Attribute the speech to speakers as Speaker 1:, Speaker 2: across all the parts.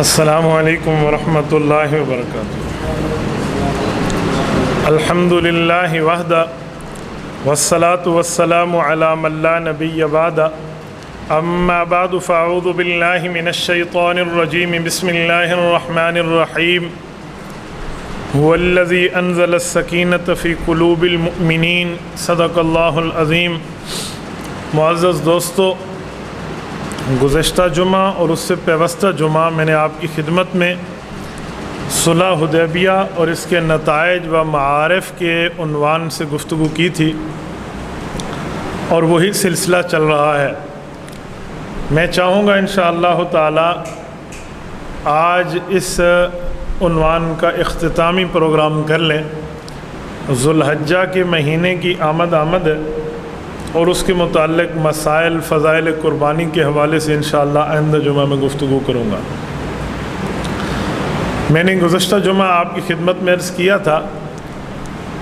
Speaker 1: السلام علیکم ورحمۃ اللہ وبرکاتہ۔ الحمدللہ وحدہ والصلاة والسلام علی من لا نبی بعدہ، اما بعد فاعوذ باللہ من الشیطان الرجیم، بسم اللہ الرحمن الرحیم۔ هو الذی انزل السکینۃ فی قلوب المؤمنین، صدق اللہ العظیم۔ معزز دوستو، گزشتہ جمعہ اور اس سے پیوستہ جمعہ میں نے آپ کی خدمت میں صلح حدیبیہ اور اس کے نتائج و معارف کے عنوان سے گفتگو کی تھی، اور وہی سلسلہ چل رہا ہے۔ میں چاہوں گا انشاءاللہ تعالی آج اس عنوان کا اختتامی پروگرام کر لیں۔ ذو الحجہ کے مہینے کی آمد ہے، اور اس کے متعلق مسائل فضائل قربانی کے حوالے سے انشاءاللہ آئندہ جمعہ میں گفتگو کروں گا۔ میں نے گزشتہ جمعہ آپ کی خدمت میں عرض کیا تھا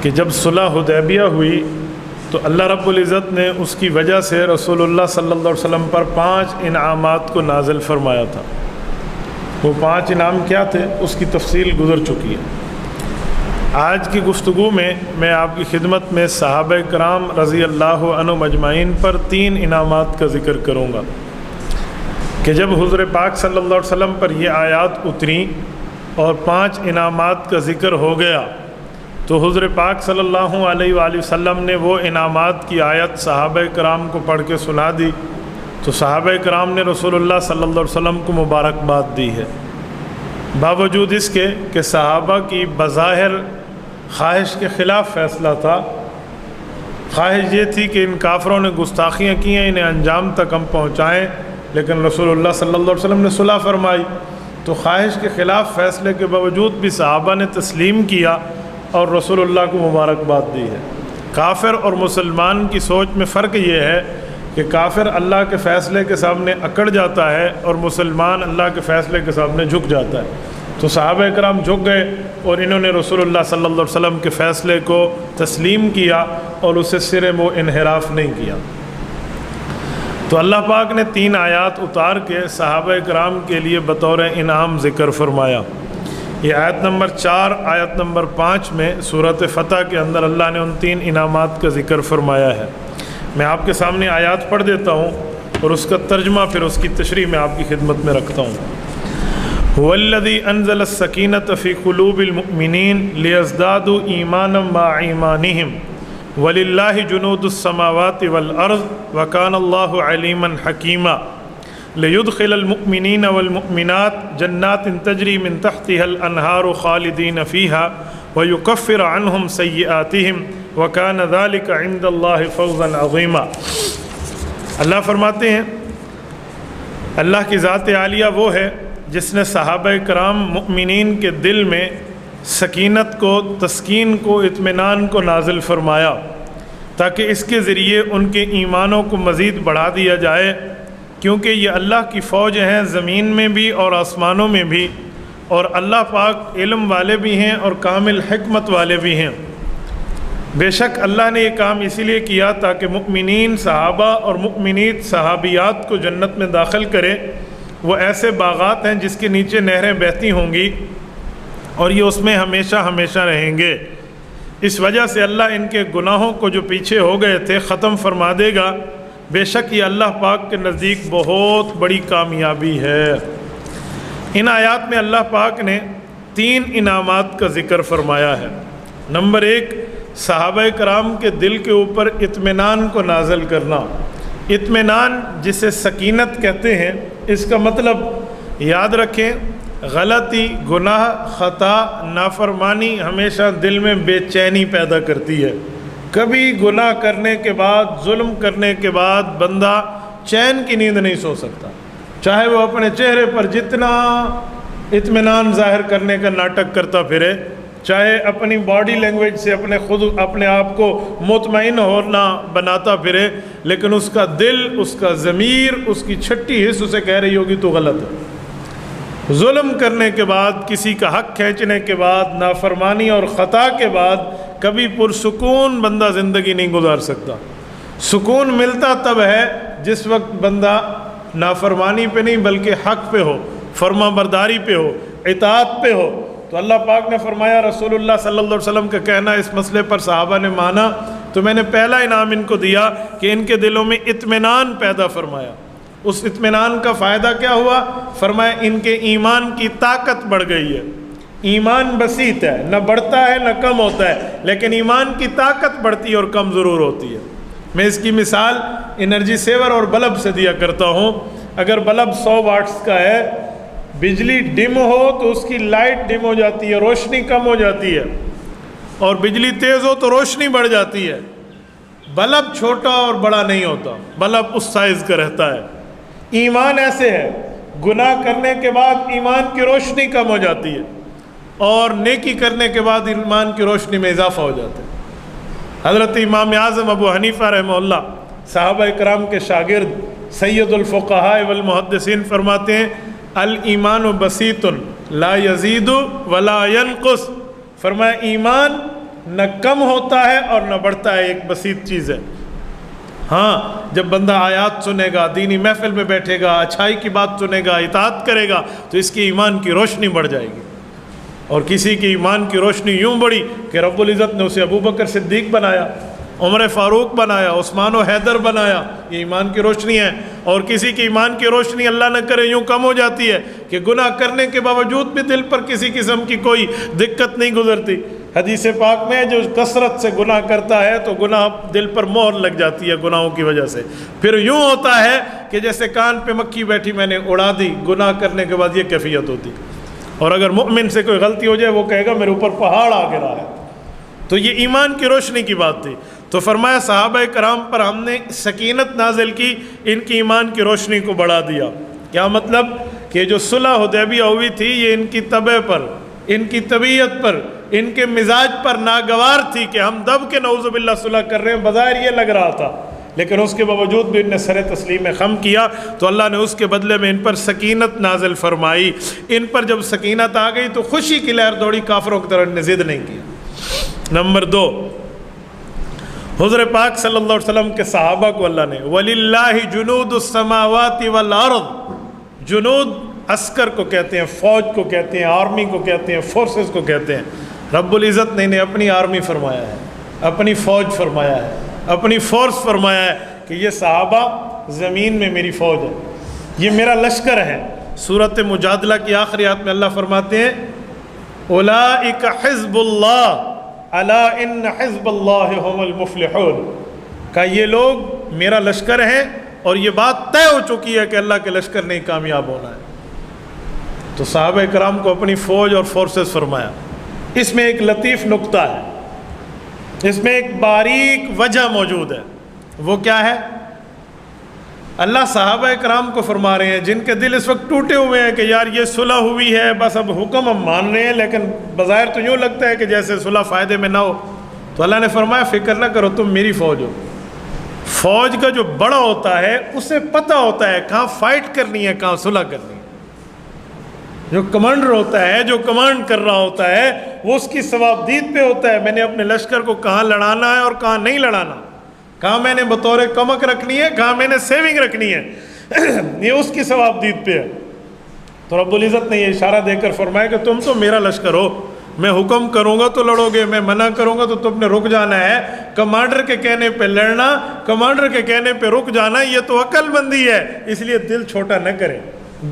Speaker 1: کہ جب صلح حدیبیہ ہوئی تو اللہ رب العزت نے اس کی وجہ سے رسول اللہ صلی اللہ علیہ وسلم پر 5 انعامات کو نازل فرمایا تھا۔ وہ 5 انعام کیا تھے اس کی تفصیل گزر چکی ہے۔ آج کی گفتگو میں میں آپ کی خدمت میں صحابہ کرام رضی اللہ عنہم اجمعین پر 3 انعامات کا ذکر کروں گا کہ جب حضور پاک صلی اللہ علیہ وسلم پر یہ آیات اتریں اور 5 انعامات کا ذکر ہو گیا تو حضور پاک صلی اللہ علیہ وآلہ وسلم نے وہ انعامات کی آیت صحابہ کرام کو پڑھ کے سنا دی، تو صحابہ کرام نے رسول اللہ صلی اللہ علیہ وسلم کو مبارکباد دی ہے، باوجود اس کے کہ صحابہ کی بظاہر خواہش کے خلاف فیصلہ تھا۔ خواہش یہ تھی کہ ان کافروں نے گستاخیاں کی ہیں، انہیں انجام تک ہم پہنچائیں، لیکن رسول اللہ صلی اللہ علیہ وسلم نے صلح فرمائی، تو خواہش کے خلاف فیصلے کے باوجود بھی صحابہ نے تسلیم کیا اور رسول اللہ کو مبارکباد دی ہے۔ کافر اور مسلمان کی سوچ میں فرق یہ ہے کہ کافر اللہ کے فیصلے کے سامنے اکڑ جاتا ہے اور مسلمان اللہ کے فیصلے کے سامنے جھک جاتا ہے۔ تو صحابہ کرام جھک گئے اور انہوں نے رسول اللہ صلی اللہ علیہ وسلم کے فیصلے کو تسلیم کیا اور اسے سرے وہ انحراف نہیں کیا۔ تو اللہ پاک نے 3 آیات اتار کے صحابہ کرام کے لیے بطور انعام ذکر فرمایا۔ یہ آیت نمبر 4 آیت نمبر 5 میں سورۃ فتح کے اندر اللہ نے ان 3 انعامات کا ذکر فرمایا ہے۔ میں آپ کے سامنے آیات پڑھ دیتا ہوں اور اس کا ترجمہ پھر اس کی تشریح میں آپ کی خدمت میں رکھتا ہوں۔ هو الذی انزل السکینۃ فی قلوب المؤمنین لیزدادوا ایمانا مع ایمانہم وللہ جنود السماوات والارض وکان اللہ علیما حکیما لیدخل المؤمنین والمؤمنات جنات تجری من تحتها الانہار خالدین فیہا ویکفر عنہم سیئاتہم وکان ذلک عند اللہ فوزا عظیما۔ اللہ فرماتے ہیں اللہ کی ذات عالیہ وہ ہے جس نے صحابہ کرام مؤمنین کے دل میں سکینت کو، تسکین کو، اطمینان کو نازل فرمایا تاکہ اس کے ذریعے ان کے ایمانوں کو مزید بڑھا دیا جائے، کیونکہ یہ اللہ کی فوج ہیں زمین میں بھی اور آسمانوں میں بھی، اور اللہ پاک علم والے بھی ہیں اور کامل حکمت والے بھی ہیں۔ بے شک اللہ نے یہ کام اسی لیے کیا تاکہ مؤمنین صحابہ اور مؤمنات صحابیات کو جنت میں داخل کرے۔ وہ ایسے باغات ہیں جس کے نیچے نہریں بہتی ہوں گی اور یہ اس میں ہمیشہ ہمیشہ رہیں گے۔ اس وجہ سے اللہ ان کے گناہوں کو جو پیچھے ہو گئے تھے ختم فرما دے گا۔ بے شک یہ اللہ پاک کے نزدیک بہت بڑی کامیابی ہے۔ ان آیات میں اللہ پاک نے 3 انعامات کا ذکر فرمایا ہے۔ نمبر 1، صحابہ کرام کے دل کے اوپر اطمینان کو نازل کرنا۔ اطمینان جسے سکینت کہتے ہیں، اس کا مطلب یاد رکھیں، غلطی، گناہ، خطا، نافرمانی ہمیشہ دل میں بے چینی پیدا کرتی ہے۔ کبھی گناہ کرنے کے بعد، ظلم کرنے کے بعد بندہ چین کی نیند نہیں سو سکتا، چاہے وہ اپنے چہرے پر جتنا اطمینان ظاہر کرنے کا ناٹک کرتا پھرے، چاہے اپنی باڈی لینگویج سے اپنے آپ کو مطمئن ہونا بناتا پھرے، لیکن اس کا دل، اس کا ضمیر، اس کی چھٹی حص اسے کہہ رہی ہوگی تو غلط ہے۔ ظلم کرنے کے بعد، کسی کا حق کھینچنے کے بعد، نافرمانی اور خطا کے بعد کبھی پرسکون بندہ زندگی نہیں گزار سکتا۔ سکون ملتا تب ہے جس وقت بندہ نافرمانی پہ نہیں بلکہ حق پہ ہو، فرما برداری پہ ہو، اطاعت پہ ہو۔ تو اللہ پاک نے فرمایا، رسول اللہ صلی اللہ علیہ وسلم کا کہنا اس مسئلے پر صحابہ نے مانا تو میں نے پہلا انعام ان کو دیا کہ ان کے دلوں میں اطمینان پیدا فرمایا۔ اس اطمینان کا فائدہ کیا ہوا؟ فرمایا ان کے ایمان کی طاقت بڑھ گئی ہے۔ ایمان بسیط ہے، نہ بڑھتا ہے نہ کم ہوتا ہے، لیکن ایمان کی طاقت بڑھتی ہے اور کم ضرور ہوتی ہے۔ میں اس کی مثال انرجی سیور اور بلب سے دیا کرتا ہوں۔ اگر بلب 100 واٹس کا ہے، بجلی ڈم ہو تو اس کی لائٹ ڈم ہو جاتی ہے، روشنی کم ہو جاتی ہے، اور بجلی تیز ہو تو روشنی بڑھ جاتی ہے۔ بلب چھوٹا اور بڑا نہیں ہوتا، بلب اس سائز کا رہتا ہے۔ ایمان ایسے ہے، گناہ کرنے کے بعد ایمان کی روشنی کم ہو جاتی ہے اور نیکی کرنے کے بعد ایمان کی روشنی میں اضافہ ہو جاتا ہے۔ حضرت امام اعظم ابو حنیفہ رحمہ اللہ، صحابہ کرام کے شاگرد، سید الفقہاء والمحدثین فرماتے ہیں الایمان بسیط لا یزید ولا ینقص۔ فرمایا ایمان نہ کم ہوتا ہے اور نہ بڑھتا ہے، ایک بسیط چیز ہے۔ ہاں، جب بندہ آیات سنے گا، دینی محفل میں بیٹھے گا، اچھائی کی بات سنے گا، اطاعت کرے گا تو اس کی ایمان کی روشنی بڑھ جائے گی۔ اور کسی کی ایمان کی روشنی یوں بڑھی کہ رب العزت نے اسے ابو بکر صدیق بنایا، عمر فاروق بنایا، عثمان و حیدر بنایا، یہ ایمان کی روشنی ہے۔ اور کسی کی ایمان کی روشنی اللہ نہ کرے یوں کم ہو جاتی ہے کہ گناہ کرنے کے باوجود بھی دل پر کسی قسم کی کوئی دقت نہیں گزرتی۔ حدیث پاک میں جو کثرت سے گناہ کرتا ہے تو گناہ دل پر مہر لگ جاتی ہے گناہوں کی وجہ سے، پھر یوں ہوتا ہے کہ جیسے کان پہ مکھی بیٹھی میں نے اڑا دی۔ گناہ کرنے کے بعد یہ کیفیت ہوتی۔ اور اگر مؤمن سے کوئی غلطی ہو جائے وہ کہے گا میرے اوپر پہاڑ آ گرا ہے۔ تو یہ ایمان کی روشنی کی بات تھی۔ تو فرمایا صحابہ کرام پر ہم نے سکینت نازل کی، ان کی ایمان کی روشنی کو بڑھا دیا۔ کیا مطلب؟ کہ جو صلح حدیبیہ ہوئی تھی یہ ان کی طبع پر، ان کی طبیعت پر، ان کے مزاج پر ناگوار تھی کہ ہم دب کے نعوذ باللہ صلح کر رہے ہیں، بظاہر یہ لگ رہا تھا، لیکن اس کے باوجود بھی ان نے سر تسلیم خم کیا تو اللہ نے اس کے بدلے میں ان پر سکینت نازل فرمائی۔ ان پر جب سکینت آ گئی تو خوشی کی لہر دوڑی، کافروں کی طرح نے ضد نہیں کیا۔ نمبر 2، حضور پاک صلی اللہ علیہ وسلم کے صحابہ کو اللہ نے وَلِلَّهِ جُنُودُ السَّمَاوَاتِ وَالْأَرْضِ، جنود عسکر کو کہتے ہیں، فوج کو کہتے ہیں، آرمی کو کہتے ہیں، فورسز کو کہتے ہیں۔ رب العزت نے انہیں اپنی آرمی فرمایا ہے، اپنی فوج فرمایا ہے، اپنی فورس فرمایا ہے کہ یہ صحابہ زمین میں میری فوج ہے، یہ میرا لشکر ہے۔ سورۃ مجادلہ کی آخری آیت میں اللہ فرماتے ہیں اولئک حزب اللہ الا ان حزب اللہ هم المفلحون، کہ یہ لوگ میرا لشکر ہیں اور یہ بات طے ہو چکی ہے کہ اللہ کے لشکر نے کامیاب ہونا ہے۔ تو صحابہ کرام کو اپنی فوج اور فورسز فرمایا۔ اس میں ایک لطیف نقطہ ہے، اس میں ایک باریک وجہ موجود ہے۔ وہ کیا ہے؟ اللہ صحابہ کرام کو فرما رہے ہیں جن کے دل اس وقت ٹوٹے ہوئے ہیں کہ یار یہ صلح ہوئی ہے، بس اب حکم ہم مان رہے ہیں، لیکن بظاہر تو یوں لگتا ہے کہ جیسے صلح فائدے میں نہ ہو۔ تو اللہ نے فرمایا فکر نہ کرو، تم میری فوج ہو۔ فوج کا جو بڑا ہوتا ہے اسے پتہ ہوتا ہے کہاں فائٹ کرنی ہے، کہاں صلح کرنی ہے۔ جو کمانڈر ہوتا ہے، جو کمانڈ کر رہا ہوتا ہے، وہ اس کی ثوابدید پہ ہوتا ہے، میں نے اپنے لشکر کو کہاں لڑانا ہے اور کہاں نہیں لڑانا، کہاں میں نے بطور کمک رکھنی ہے، کہاں میں نے سیونگ رکھنی ہے، یہ اس کی ثوابدید پہ ہے۔ تو رب العزت نے یہ اشارہ دے کر فرمایا کہ تم تو میرا لشکر ہو، میں حکم کروں گا تو لڑو گے، میں منع کروں گا تو تم نے رک جانا ہے۔ کمانڈر کے کہنے پہ لڑنا، کمانڈر کے کہنے پہ رک جانا، یہ تو عقل مندی ہے۔ اس لیے دل چھوٹا نہ کریں،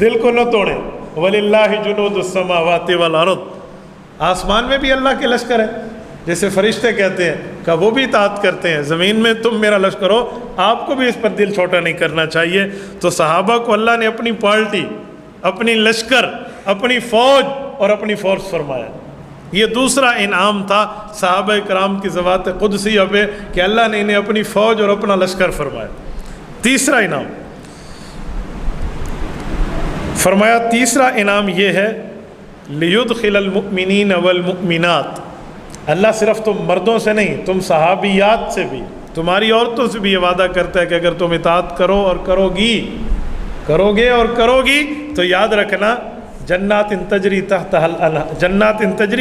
Speaker 1: دل کو نہ توڑیں۔ وَلِلَّهِ جُنُودُ السَّمَاوَاتِ وَالْأَرْضِ، آسمان میں بھی اللہ کے لشکر ہے، جیسے فرشتے کہتے ہیں کہ وہ بھی اطاعت کرتے ہیں، زمین میں تم میرا لشکر ہو، آپ کو بھی اس پر دل چھوٹا نہیں کرنا چاہیے۔ تو صحابہ کو اللہ نے اپنی پارٹی، اپنی لشکر، اپنی فوج اور اپنی فورس فرمایا۔ یہ دوسرا انعام تھا صحابہ کرام کی ذوات قدسیہ پہ کہ اللہ نے انہیں اپنی فوج اور اپنا لشکر فرمایا۔ تیسرا انعام فرمایا، تیسرا انعام یہ ہے لِيُدْخِلَ الْمُؤْمِنِينَ وَالْمُؤْمِنَاتِ، اللہ صرف تم مردوں سے نہیں، تم صحابیات سے بھی، تمہاری عورتوں سے بھی یہ وعدہ کرتا ہے کہ اگر تم اطاعت کرو اور کرو گے اور کرو گی تو یاد رکھنا جنات تجری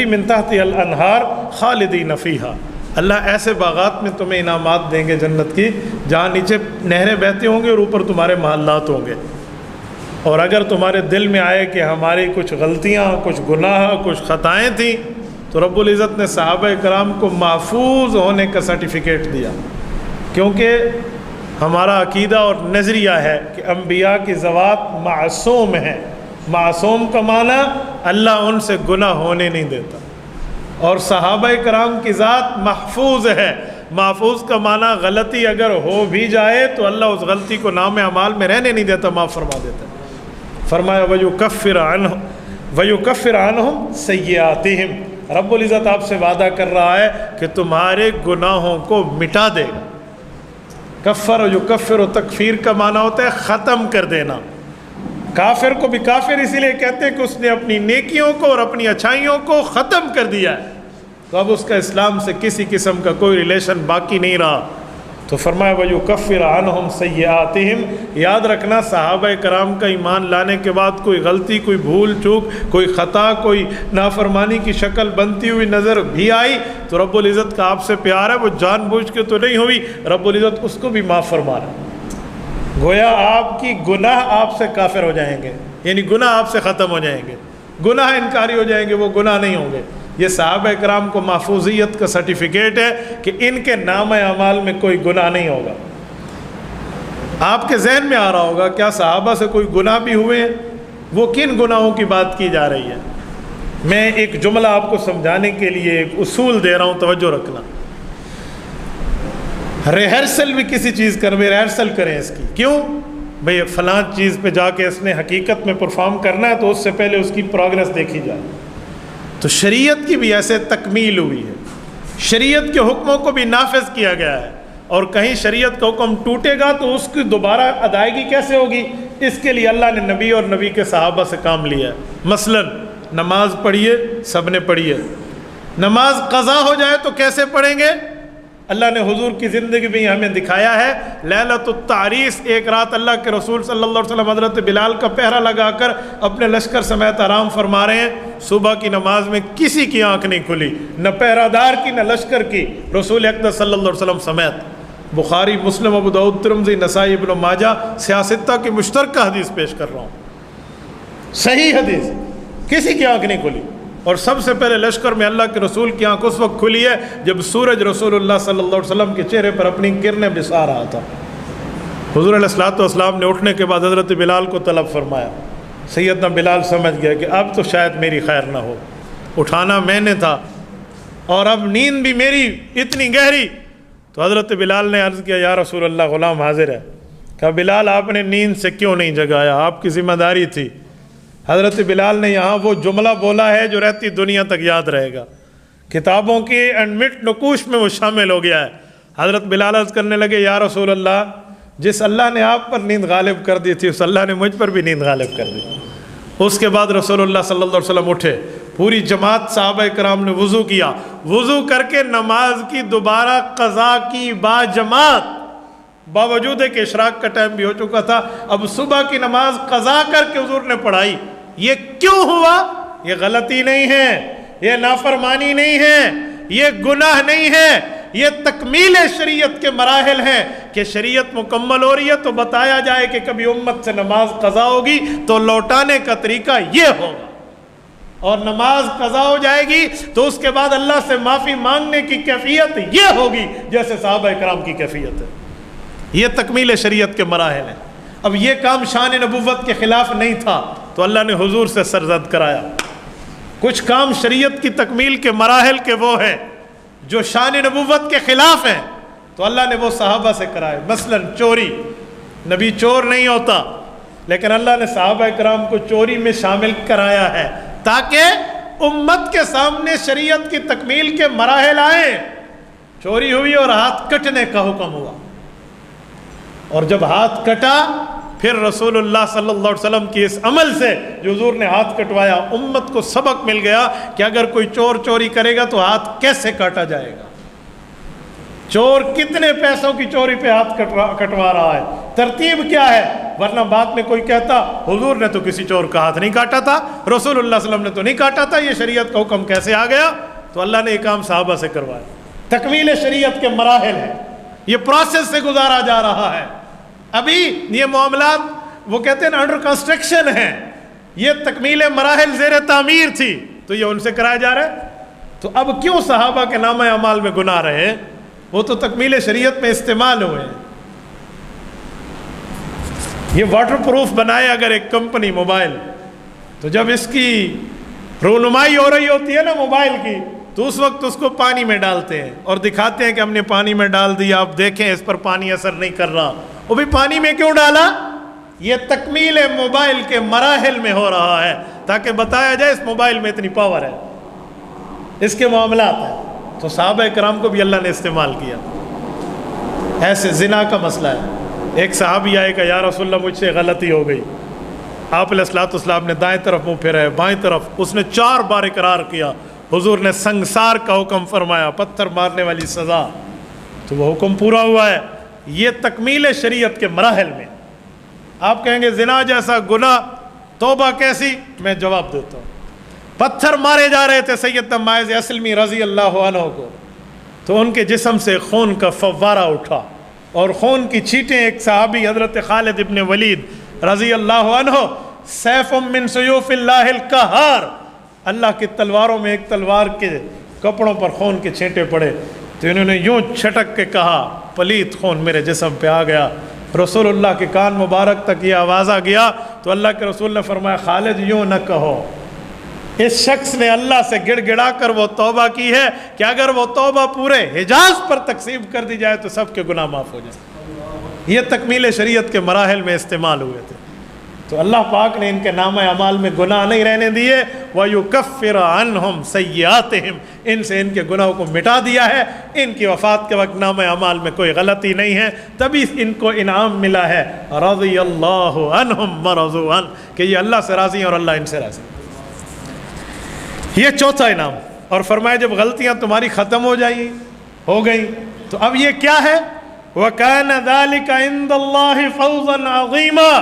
Speaker 1: من تحتها الانہار خالدین فیہا، اللہ ایسے باغات میں تمہیں انعامات دیں گے جنت کی جہاں نیچے نہریں بہتے ہوں گے اور اوپر تمہارے محلات ہوں گے۔ اور اگر تمہارے دل میں آئے کہ ہماری کچھ غلطیاں، کچھ گناہ، کچھ خطائیں تھیں، تو رب العزت نے صحابہ کرام کو محفوظ ہونے کا سرٹیفکیٹ دیا، کیونکہ ہمارا عقیدہ اور نظریہ ہے کہ انبیاء کی ذوات معصوم ہیں۔ معصوم کا معنی اللہ ان سے گناہ ہونے نہیں دیتا، اور صحابہ کرام کی ذات محفوظ ہے۔ محفوظ کا معنی غلطی اگر ہو بھی جائے تو اللہ اس غلطی کو نام اعمال میں رہنے نہیں دیتا، معاف فرما دیتا ہے۔ فرمایا وَيُكَفِّرْ عَنْهُمْ سَيِّئَاتِهِمْ، رب العزت آپ سے وعدہ کر رہا ہے کہ تمہارے گناہوں کو مٹا دے گا۔ کفر و یکفر و تکفیر کا معنی ہوتا ہے ختم کر دینا۔ کافر کو بھی کافر اسی لیے کہتے ہیں کہ اس نے اپنی نیکیوں کو اور اپنی اچھائیوں کو ختم کر دیا ہے، تو اب اس کا اسلام سے کسی قسم کا کوئی ریلیشن باقی نہیں رہا۔ تو فرمایا وَيُكَفِّرْ عَنْهُمْ سَيِّئَاتِهِمْ، یاد رکھنا صحابہ کرام کا ایمان لانے کے بعد کوئی غلطی، کوئی بھول چوک، کوئی خطا، کوئی نافرمانی کی شکل بنتی ہوئی نظر بھی آئی تو رب العزت کا آپ سے پیار ہے، وہ جان بوجھ کے تو نہیں ہوئی، رب العزت اس کو بھی معاف فرما رہا ہے۔ گویا آپ کی گناہ آپ سے کافر ہو جائیں گے، یعنی گناہ آپ سے ختم ہو جائیں گے، گناہ انکاری ہو جائیں گے، وہ گناہ نہیں ہوں گے۔ یہ صحابہ کرام کو محفوظیت کا سرٹیفکیٹ ہے کہ ان کے نام اعمال میں کوئی گناہ نہیں ہوگا۔ آپ کے ذہن میں آ رہا ہوگا کیا صحابہ سے کوئی گناہ بھی ہوئے ہیں؟ وہ کن گناہوں کی بات کی جا رہی ہے؟ میں ایک جملہ آپ کو سمجھانے کے لیے ایک اصول دے رہا ہوں، توجہ رکھنا۔ ریہرسل بھی کسی چیز ریہرسل کریں اس کی، کیوں؟ بھئی فلاں چیز پہ جا کے اس نے حقیقت میں پرفارم کرنا ہے تو اس سے پہلے اس کی پروگرس دیکھی جائے۔ تو شریعت کی بھی ایسے تکمیل ہوئی ہے، شریعت کے حکموں کو بھی نافذ کیا گیا ہے، اور کہیں شریعت کا حکم ٹوٹے گا تو اس کی دوبارہ ادائیگی کیسے ہوگی؟ اس کے لیے اللہ نے نبی اور نبی کے صحابہ سے کام لیا ہے۔ مثلا نماز پڑھیے، سب نے پڑھی ہے، نماز قضا ہو جائے تو کیسے پڑھیں گے؟ اللہ نے حضور کی زندگی میں ہمیں دکھایا ہے۔ لیلۃ التعریس، ایک رات اللہ کے رسول صلی اللہ علیہ وسلم حضرت بلال کا پہرا لگا کر اپنے لشکر سمیت آرام فرما رہے ہیں، صبح کی نماز میں کسی کی آنکھ نہیں کھلی، نہ پہرہ دار کی نہ لشکر کی، رسول اقدس صلی اللہ علیہ وسلم سمیت۔ بخاری، مسلم، ابو داؤد، ترمذی، نسائی، ابن ماجہ، سیاستہ کی مشترکہ حدیث پیش کر رہا ہوں، صحیح حدیث، کسی کی آنکھ نہیں کھلی۔ اور سب سے پہلے لشکر میں اللہ کے رسول کی آنکھ اس وقت کھلی ہے جب سورج رسول اللہ صلی اللہ علیہ وسلم کے چہرے پر اپنی کرنیں بسا رہا تھا۔ حضور علیہ الصلوۃ والسلام نے اٹھنے کے بعد حضرت بلال کو طلب فرمایا۔ سیدنا بلال سمجھ گیا کہ اب تو شاید میری خیر نہ ہو، اٹھانا میں نے تھا اور اب نیند بھی میری اتنی گہری۔ تو حضرت بلال نے عرض کیا یا رسول اللہ غلام حاضر ہے۔ کہا بلال آپ نے نیند سے کیوں نہیں جگایا، آپ کی ذمہ داری تھی۔ حضرت بلال نے یہاں وہ جملہ بولا ہے جو رہتی دنیا تک یاد رہے گا، کتابوں کی انمٹ نقوش میں وہ شامل ہو گیا ہے۔ حضرت بلال عرض کرنے لگے یا رسول اللہ، جس اللہ نے آپ پر نیند غالب کر دی تھی اس اللہ نے مجھ پر بھی نیند غالب کر دی۔ اس کے بعد رسول اللہ صلی اللہ علیہ وسلم اٹھے، پوری جماعت صحابہ کرام نے وضو کیا، وضو کر کے نماز کی دوبارہ قضا کی با جماعت، باوجود کہ اشراق کا ٹائم بھی ہو چکا تھا، اب صبح کی نماز قضا کر کے حضور نے پڑھائی۔ یہ کیوں ہوا؟ یہ غلطی نہیں ہے، یہ نافرمانی نہیں ہے، یہ گناہ نہیں ہے، یہ تکمیل شریعت کے مراحل ہیں کہ شریعت مکمل ہو رہی ہے تو بتایا جائے کہ کبھی امت سے نماز قضا ہوگی تو لوٹانے کا طریقہ یہ ہوگا، اور نماز قضا ہو جائے گی تو اس کے بعد اللہ سے معافی مانگنے کی کیفیت یہ ہوگی جیسے صحابہ کرام کی کیفیت ہے۔ یہ تکمیل شریعت کے مراحل ہیں۔ اب یہ کام شان نبوت کے خلاف نہیں تھا تو اللہ نے حضور سے سرزد کرایا۔ کچھ کام شریعت کی تکمیل کے مراحل کے وہ ہیں جو شان نبوت کے خلاف ہیں تو اللہ نے وہ صحابہ سے کرائے۔ مثلا چوری، نبی چور نہیں ہوتا لیکن اللہ نے صحابہ کرام کو چوری میں شامل کرایا ہے تاکہ امت کے سامنے شریعت کی تکمیل کے مراحل آئیں۔ چوری ہوئی اور ہاتھ کٹنے کا حکم ہوا، اور جب ہاتھ کٹا پھر رسول اللہ صلی اللہ علیہ وسلم کی اس عمل سے جو حضور نے ہاتھ کٹوایا امت کو سبق مل گیا کہ اگر کوئی چور چوری کرے گا تو ہاتھ کیسے کاٹا جائے گا، چور کتنے پیسوں کی چوری پہ ہاتھ کٹوا رہا ہے، ترتیب کیا ہے، ورنہ بعد میں کوئی کہتا حضور نے تو کسی چور کا ہاتھ نہیں کاٹا تھا، رسول اللہ صلی اللہ علیہ وسلم نے تو نہیں کاٹا تھا، یہ شریعت کا حکم کیسے آ گیا؟ تو اللہ نے یہ کام صحابہ سے کروایا۔ تکمیل شریعت کے مراحل ہیں، یہ پروسیس سے گزارا جا رہا ہے۔ ابھی یہ معاملات وہ کہتے ہیں انڈر کنسٹرکشن ہے، یہ تکمیل مراحل زیر تعمیر تھی، تو یہ ان سے کرایا جا رہا ہے۔ تو اب کیوں صحابہ کے نامہ اعمال میں گناہ رہے؟ وہ تو تکمیل شریعت میں استعمال ہوئے ہیں۔ یہ واٹر پروف بنائے اگر ایک کمپنی موبائل، تو جب اس کی رونمائی ہو رہی ہوتی ہے نا موبائل کی، تو اس وقت اس کو پانی میں ڈالتے ہیں اور دکھاتے ہیں کہ ہم نے پانی میں ڈال دیا، آپ دیکھیں اس پر پانی اثر نہیں کر رہا۔ وہ بھی پانی میں کیوں ڈالا؟ یہ تکمیل موبائل کے مراحل میں ہو رہا ہے، تاکہ بتایا جائے اس موبائل میں اتنی پاور ہے، اس کے معاملات ہیں۔ تو صحابہ کرام کو بھی اللہ نے استعمال کیا۔ ایسے زنا کا مسئلہ ہے، ایک صحابی آئے کہ یا رسول اللہ مجھ سے غلطی ہو گئی، آپ علیہ الصلوۃ والسلام نے دائیں طرف منہ پھیرا ہے، بائیں طرف، اس نے 4 بار اقرار کیا، حضور نے سنگسار کا حکم فرمایا، پتھر مارنے والی سزا، تو وہ حکم پورا ہوا ہے۔ یہ تکمیل شریعت کے مراحل میں۔ آپ کہیں گے زنا جیسا گناہ توبہ کیسی؟ میں جواب دیتا ہوں۔ پتھر مارے جا رہے تھے سیدنا ماعز اسلمی رضی اللہ عنہ کو، تو ان کے جسم سے خون کا فوارہ اٹھا، اور خون کی چھینٹیں ایک صحابی حضرت خالد ابن ولید رضی اللہ عنہ، سیف من سیوف اللہ القہار، اللہ کی تلواروں میں ایک تلوار کے کپڑوں پر خون کے چھینٹے پڑے، تو انہوں نے یوں چھٹک کے کہا پلیت خون میرے جسم پہ آ گیا۔ رسول اللہ کے کان مبارک تک یہ آواز آ گیا، تو اللہ کے رسول نے فرمایا خالد یوں نہ کہو، اس شخص نے اللہ سے گڑ گڑا کر وہ توبہ کی ہے کہ اگر وہ توبہ پورے حجاز پر تقسیم کر دی جائے تو سب کے گناہ معاف ہو جائیں۔ یہ تکمیل شریعت کے مراحل میں استعمال ہوئے تھے۔ تو اللہ پاک نے ان کے نامہ اعمال میں گناہ نہیں رہنے دیے، وَيُكَفِّرَ عَنْهُمْ سَيِّئَاتِهِمْ، ان سے ان کے گناہوں کو مٹا دیا ہے۔ ان کی وفات کے وقت نامہ اعمال میں کوئی غلطی نہیں ہے، تبھی ان کو انعام ملا ہے رضی اللہ عنہم ورضوا عنہ، کہ یہ اللہ سے راضی ہیں اور اللہ ان سے راضی ہے۔ یہ چوتھا انعام۔ اور فرمایا جب غلطیاں تمہاری ختم ہو گئیں تو اب یہ کیا ہے؟ وَكَانَ ذَلِكَ عِنْدَ اللَّهِ فَوْزًا عَظِيمًا،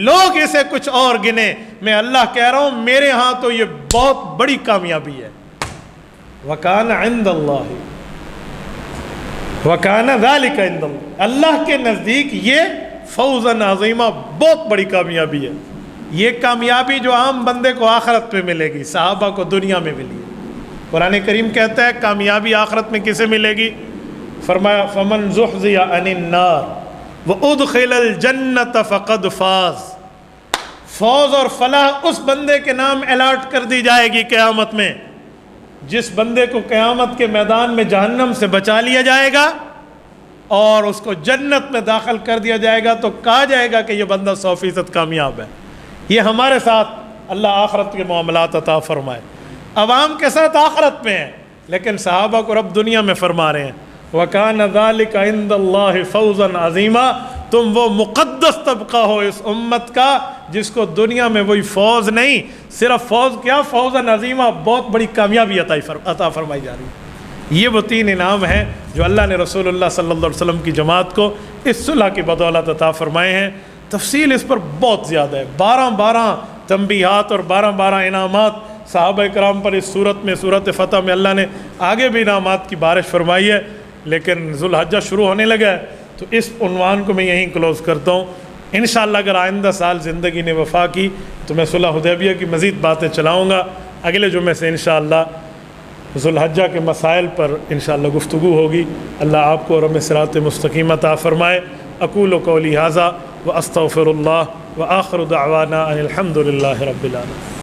Speaker 1: لوگ اسے کچھ اور گنے، میں اللہ کہہ رہا ہوں میرے ہاں تو یہ بہت بڑی کامیابی ہے۔ وَكَانَ عِنْدَ اللَّهِ وَكَانَ ذَلِكَ عِنْدَ اللَّهِ، اللہ کے نزدیک یہ فوزًا عظیمًا بہت بڑی کامیابی ہے۔ یہ کامیابی جو عام بندے کو آخرت میں ملے گی، صحابہ کو دنیا میں ملی ہے۔ قرآن کریم کہتا ہے کامیابی آخرت میں کسے ملے گی؟ فرمایا فَمَنْ زُحْزِحَ عَنِ النَّارِ وَأُدْخِلَ الْجَنَّةَ فَقَدْ فَازَ، فوز اور فلاح اس بندے کے نام الاٹ کر دی جائے گی قیامت میں جس بندے کو قیامت کے میدان میں جہنم سے بچا لیا جائے گا اور اس کو جنت میں داخل کر دیا جائے گا، تو کہا جائے گا کہ یہ بندہ 100% کامیاب ہے۔ یہ ہمارے ساتھ اللہ آخرت کے معاملات عطا فرمائے۔ عوام کے ساتھ آخرت میں ہے، لیکن صحابہ کو رب دنیا میں فرما رہے ہیں وَكَانَ ذَلِكَ عِنْدَ اللَّهِ فَوْزًا عَظِيمًا، تم وہ مقدس طبقہ ہو اس امت کا جس کو دنیا میں وہی فوز نہیں، صرف فوز کیا، فوزًا عظیمًا، بہت بڑی کامیابی عطا فرمائی جا رہی ہے۔ یہ وہ 3 انعام ہیں جو اللہ نے رسول اللہ صلی اللہ علیہ وسلم کی جماعت کو اس صلح کی بدولت عطا فرمائے ہیں۔ تفصیل اس پر بہت زیادہ ہے، 12 تنبیہات اور 12 انعامات صحابہ کرام پر اس صورت میں، صورت فتح میں اللہ نے آگے بھی انعامات کی بارش فرمائی ہے، لیکن ذوالحجہ شروع ہونے لگا ہے تو اس عنوان کو میں یہیں کلوز کرتا ہوں۔ انشاءاللہ اگر آئندہ سال زندگی نے وفا کی تو میں صلح حدیبیہ کی مزید باتیں چلاؤں گا۔ اگلے جمعے سے انشاءاللہ ذوالحجہ کے مسائل پر انشاءاللہ گفتگو ہوگی۔ اللہ آپ کو رب صراط مستقیم عطا فرمائے۔ اقول قولی ھذا واستغفر اللہ وآخر دعوانا ان الحمد للہ رب العالمین۔